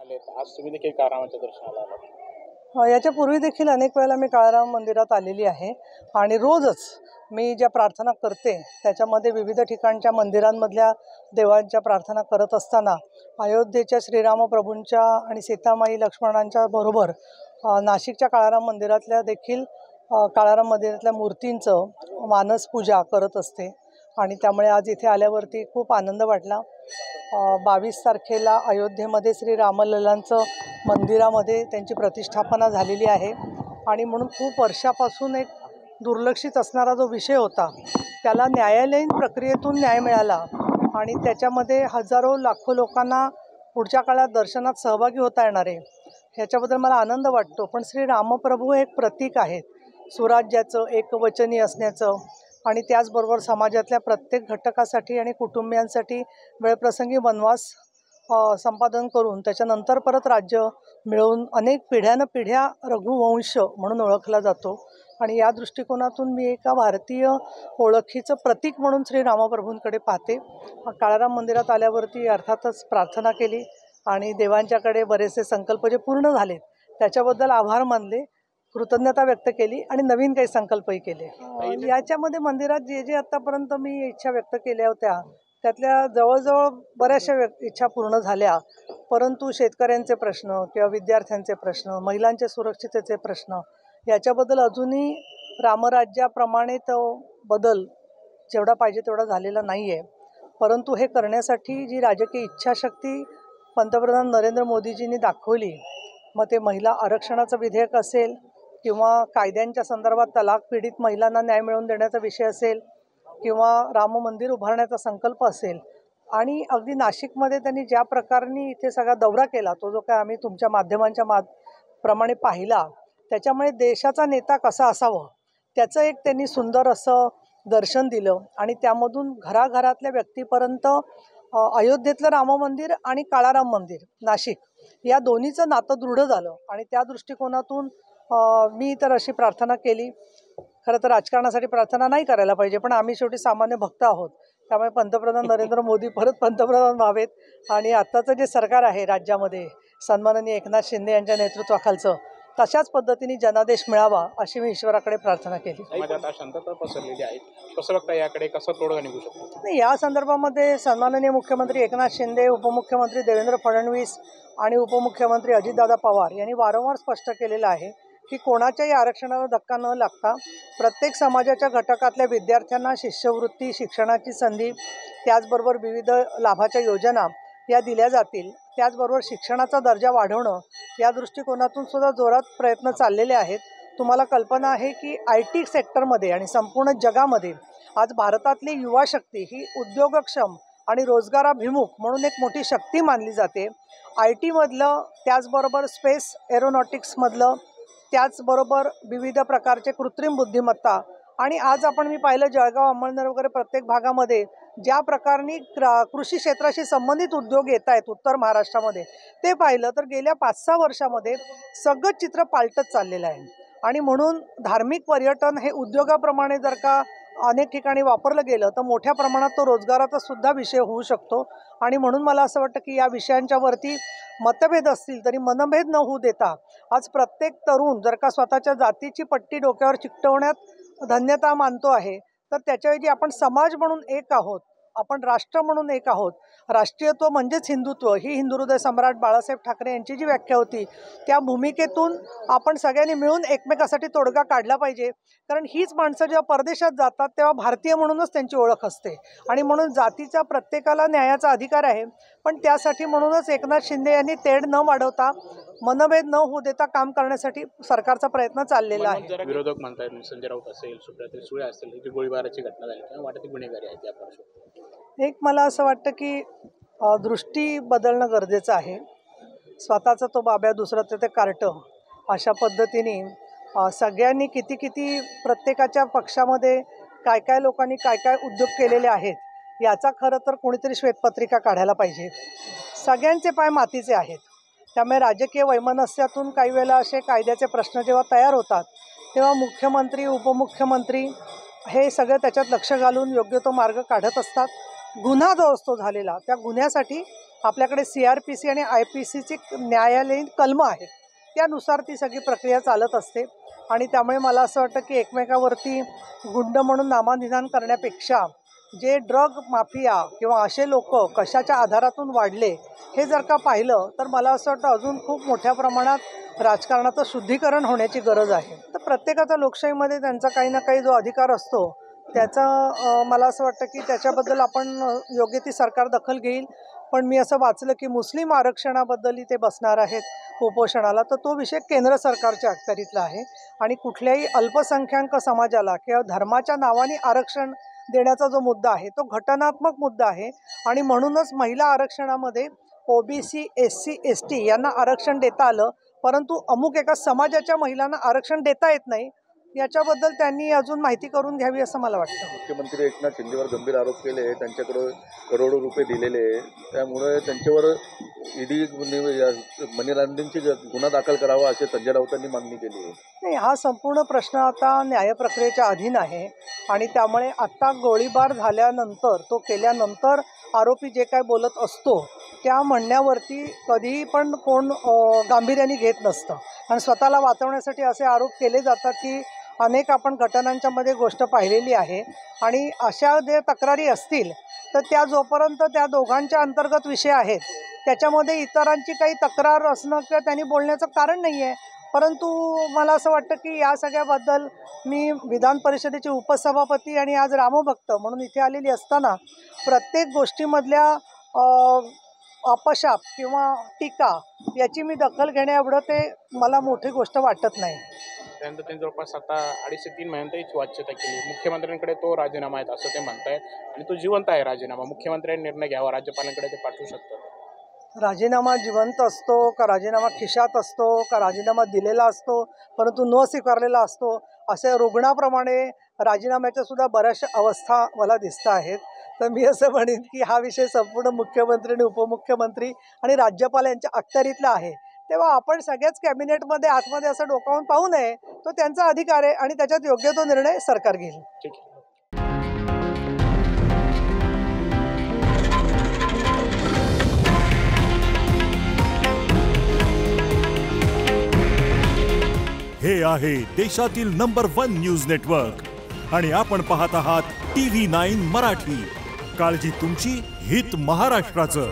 आलेत. आज तुम्ही देखील काळारामाच्या दर्शनाला आलात. याच्यापूर्वी देखील अनेक वेळेला मी काळाराम मंदिरात आलेली आहे आणि रोजच मी ज्या प्रार्थना करते त्याच्यामध्ये विविध ठिकाणच्या मंदिरांमधल्या देवांच्या प्रार्थना करत असताना अयोध्येच्या श्रीरामप्रभूंच्या आणि सीतामाई लक्ष्मणांच्या बरोबर नाशिकच्या काळाराम मंदिरातल्या देखील काळाराम मंदिरातल्या मूर्तींचं मानसपूजा करत असते आणि त्यामुळे आज इथे आल्यावरती खूप आनंद वाटला. 22 तारखेला अयोध्येमध्ये श्री रामलल्लांचं मंदिरामध्ये त्यांची प्रतिष्ठापना झालेली आहे आणि म्हणून खूप वर्षापासून एक दुर्लक्षित असणारा जो विषय होता त्याला न्यायालयीन प्रक्रियेतून न्याय मिळाला आणि त्याच्यामध्ये हजारो लाखो लोकांना पुढच्या काळात दर्शनात सहभागी होता येणार आहे ह्याच्याबद्दल मला आनंद वाटतो. पण श्री रामप्रभू एक प्रतीक आहेत सुराज्याचं, एकवचनी असण्याचं आणि त्याचबरोबर समाजातल्या प्रत्येक घटकासाठी आणि कुटुंबियांसाठी वेळप्रसंगी वनवास संपादन करून त्याच्यानंतर परत राज्य मिळवून अनेक पिढ्या रघुवंश म्हणून ओळखला जातो आणि या दृष्टिकोनातून मी एका भारतीय ओळखीचं प्रतीक म्हणून श्री रामप्रभूंकडे पाहते. काळाराम मंदिरात आल्यावरती अर्थातच प्रार्थना केली आणि देवांच्याकडे बरेचसे संकल्प जे पूर्ण झाले त्याच्याबद्दल आभार मानले, कृतज्ञता व्यक्त केली आणि नवीन काही संकल्पही केले. याच्यामध्ये मंदिरात जे जे आत्तापर्यंत मी इच्छा व्यक्त केल्या होत्या त्यातल्या जवळजवळ बऱ्याचशा इच्छा पूर्ण झाल्या, परंतु शेतकऱ्यांचे प्रश्न किंवा विद्यार्थ्यांचे प्रश्न, महिलांच्या सुरक्षिततेचे प्रश्न याच्याबद्दल अजूनही रामराज्याप्रमाणे तो बदल जेवढा पाहिजे तेवढा झालेला नाही आहे. परंतु हे करण्यासाठी जी राजकीय इच्छाशक्ती पंतप्रधान नरेंद्र मोदीजींनी दाखवली, मग ते महिला आरक्षणाचं विधेयक असेल किंवा कायद्यांच्या संदर्भात तलाक पीडित महिलांना न्याय मिळवून देण्याचा विषय असेल किंवा राम मंदिर उभारण्याचा संकल्प असेल आणि अगदी नाशिकमध्ये त्यांनी ज्या प्रकारे इथे सगळा दौरा केला तो जो काय आम्ही तुमच्या माध्यमांच्या प्रमाणे पाहिला त्याच्यामुळे देशाचा नेता कसा असावं त्याचं एक त्यांनी सुंदर असं दर्शन दिलं आणि त्यामधून घराघरातल्या व्यक्तीपर्यंत अयोध्येतलं राम मंदिर आणि काळाराम मंदिर नाशिक या दोन्हीचं नातं दृढ झालं आणि त्या दृष्टिकोनातून मी तर अशी प्रार्थना केली. खरं तर राजकारणासाठी प्रार्थना नाही करायला पाहिजे, पण आम्ही शेवटी सामान्य भक्त आहोत, त्यामुळे पंतप्रधान नरेंद्र मोदी परत पंतप्रधान व्हावेत आणि आत्ताचं जे सरकार आहे राज्यामध्ये सन्माननीय एकनाथ शिंदे यांच्या नेतृत्वाखालचं तशाच पद्धतीने जनादेश मिळावा अशी मी ईश्वराकडे प्रार्थना केली. समाजात शांतता पसरलेली आहे, कसं बघता याकडे कसं तोडगा निघू शकतो? नाही, या संदर्भामध्ये सन्माननीय मुख्यमंत्री एकनाथ शिंदे, उपमुख्यमंत्री देवेंद्र फडणवीस आणि उपमुख्यमंत्री अजितदादा पवार यांनी वारंवार स्पष्ट केलेलं आहे की कोणाच्याही आरक्षणाला धक्का न लागता प्रत्येक समाजाच्या घटकातल्या विद्यार्थ्यांना शिष्यवृत्ती, शिक्षणाची संधी, त्याचबरोबर विविध लाभाच्या योजना या दिल्या जातील. त्याचबरोबर शिक्षणाचा दर्जा वाढवणं या दृष्टिकोनातून सुद्धा जोरात प्रयत्न चाललेले आहेत. तुम्हाला कल्पना आहे की IT सेक्टरमध्ये आणि संपूर्ण जगामध्ये आज भारतातली युवा शक्ती ही उद्योगक्षम आणि रोजगाराभिमुख म्हणून एक मोठी शक्ती मानली जाते. IT मधलं, त्याचबरोबर स्पेस एरोनॉटिक्समधलं, त्याचबरोबर विविध प्रकारचे कृत्रिम बुद्धिमत्ता आणि आज आपण मी पाहिलं जळगाव, अहमदनगर वगैरे प्रत्येक भागामध्ये ज्या प्रकारनी कृषी क्षेत्राशी संबंधित उद्योग येत आहेत उत्तर महाराष्ट्रामध्ये ते पाहिलं तर गेल्या 5-6 वर्षामध्ये सगळं चित्र पालटत चाललेलं आहे आणि म्हणून धार्मिक पर्यटन हे उद्योगाप्रमाणे जर का अनेक ठिकाणी वापरलं गेलं तर मोठ्या प्रमाणात तो रोजगाराचा सुद्धा विषय होऊ शकतो आणि म्हणून मला असं वाटतं की या विषयांच्या वरती मतभेद असतील तरी मनभेद न होऊ देता आज प्रत्येक तरुण जर का स्वतःच्या जातीची पट्टी डोक्यावर चिकटवण्यात धन्यता मानतो आहे तर त्याच्याऐवजी आपण समाज म्हणून एक आहोत, आपण राष्ट्र म्हणून एक आहोत. राष्ट्रीयत्व म्हणजेच हिंदुत्व ही हिंदुहृदय सम्राट बाळासाहेब ठाकरे यांची जी व्याख्या होती त्या भूमिकेतून आपण सगळ्यांनी मिळून एकमेकासाठी तोडगा काढला पाहिजे. कारण हीच माणसं जेव्हा परदेशात जातात तेव्हा भारतीय म्हणूनच त्यांची ओळख असते आणि म्हणून जातीचा प्रत्येकाला न्यायाचा अधिकार आहे. पण त्यासाठी म्हणूनच एकनाथ शिंदे यांनी तेढ न वाढवता मनभेद न होऊ देता काम करण्यासाठी सरकारचा प्रयत्न चाललेला आहे. विरोधक म्हणतात संजय राऊत असेल, सुप्रिया सुळे असेल, ही गोळीबाराची घटना झाली तेव्हा वाटते गुन्हेगारी आहे त्या. एक मला असं वाटतं की दृष्टी बदलणं गरजेचं आहे. स्वतःचा तो बाब्या दुसरं ते कार्टं अशा पद्धतीने सगळ्यांनी किती प्रत्येकाच्या पक्षामध्ये काय लोकांनी काय उद्योग केलेले आहेत याचा खरं तर कोणीतरी श्वेतपत्रिका काढायला पाहिजे. सगळ्यांचे पाय मातीचे आहेत, त्यामुळे राजकीय वैमनस्यातून काही वेळेला असे कायद्याचे प्रश्न जेव्हा तयार होतात तेव्हा मुख्यमंत्री, उपमुख्यमंत्री हे सगळं त्याच्यात लक्ष घालून योग्य तो मार्ग काढत असतात. गुन्हा जो असतो झालेला त्या गुन्ह्यासाठी आपल्याकडे CRPC आणि IPCची न्यायालयीन कलमं आहेत, त्यानुसार ती सगळी प्रक्रिया चालत असते. आणि त्यामुळे मला असं वाटतं की एकमेकावरती गुंड म्हणून नामानिधान करण्यापेक्षा जे ड्रग माफिया किंवा असे लोक कशाच्या आधारातून वाढले हे जर का पाहिलं तर मला असं वाटतं अजून खूप मोठ्या प्रमाणात राजकारणाचं शुद्धीकरण होण्याची गरज आहे. तर प्रत्येकाचा लोकशाहीमध्ये त्यांचा काही ना काही जो अधिकार असतो त्याचा मला असं वाटतं की त्याच्याबद्दल आपण योग्य ती सरकार दखल घेईल. पण मी असं वाचलं की मुस्लिम आरक्षणाबद्दलही ते बसणार आहेत उपोषणाला, तर तो विषय केंद्र सरकारच्या अखत्यारीतला आहे. आणि कुठल्याही अल्पसंख्याक समाजाला किंवा धर्माच्या नावाने आरक्षण देण्याचा जो मुद्दा आहे तो घटनात्मक मुद्दा आहे. आणि म्हणूनच महिला आरक्षणामध्ये OBC SC ST यांना आरक्षण देता आलं, परंतु अमुक एका समाजाच्या महिलांना आरक्षण देता येत नाही. याच्याबद्दल त्यांनी अजून माहिती करून घ्यावी असं मला वाटतं. मुख्यमंत्री एकनाथ शिंदेवर गंभीर आरोप केले, त्यांच्याकडे करोडो रुपये दिलेले, त्यामुळे त्यांच्यावर ईडी मनी लॉन्ड्रिंगची गुन्हा दाखल करावा असे संजय राऊतांनी मागणी केली आहे. नाही, हा संपूर्ण प्रश्न आता न्यायप्रक्रियेच्या अधीन आहे. आणि त्यामुळे आत्ता गोळीबार झाल्यानंतर तो केल्यानंतर आरोपी जे काय बोलत असतो त्या म्हणण्यावरती कधीही पण कोण गांभीर्याने घेत नसतं. आणि स्वतःला वाचवण्यासाठी असे आरोप केले जातात की अनेक आपण घटनांच्यामध्ये गोष्ट पाहिलेली आहे. आणि अशा जे तक्रारी असतील तर त्या जोपर्यंत त्या दोघांच्या अंतर्गत विषय आहेत त्याच्यामध्ये इतरांची काही तक्रार असणं किंवा त्यांनी बोलण्याचं कारण नाही आहे. परंतु मला असं वाटतं की या सगळ्याबद्दल मी विधान परिषदेचे उपसभापती आणि आज रामभक्त म्हणून इथे आलेली असताना प्रत्येक गोष्टीमधल्या अपशाप किंवा टीका याची मी दखल घेण्याएवढं ते मला मोठी गोष्ट वाटत नाही. त्यानंतर त्यांनी जवळपास आता 2.5 ते 3 महिन्यांतही वाच्यता केली. मुख्यमंत्र्यांकडे तो राजीनामा आहे असं ते म्हणतायत आणि तो जिवंत आहे राजीनामा. मुख्यमंत्र्यांनी निर्णय घ्यावा, राज्यपालांकडे ते पाठवू शकतात. राजीनामा जिवंत असतो का राजीनामा खिशात असतो का राजीनामा दिलेला असतो परंतु न स्वीकारलेला असतो, असे रुग्णाप्रमाणे राजीनाम्याच्या सुद्धा बऱ्याचशा अवस्था मला दिसत आहेत. तर मी असं म्हणेन की हा विषय संपूर्ण मुख्यमंत्री आणि उपमुख्यमंत्री आणि राज्यपाल यांच्या अखत्यारीतला आहे. तेव्हा आपण सगळ्याच कॅबिनेटमध्ये आतमध्ये असं डोकावून पाहू नये. तो त्यांचा अधिकार आहे आणि त्याच्यात योग्य तो निर्णय सरकार घेईल. ठीक आहे. हे आहे देशातील नंबर 1 न्यूज नेटवर्क आणि आपण पाहत आहात TV9 मराठी. काळजी तुमची, हित महाराष्ट्राचं.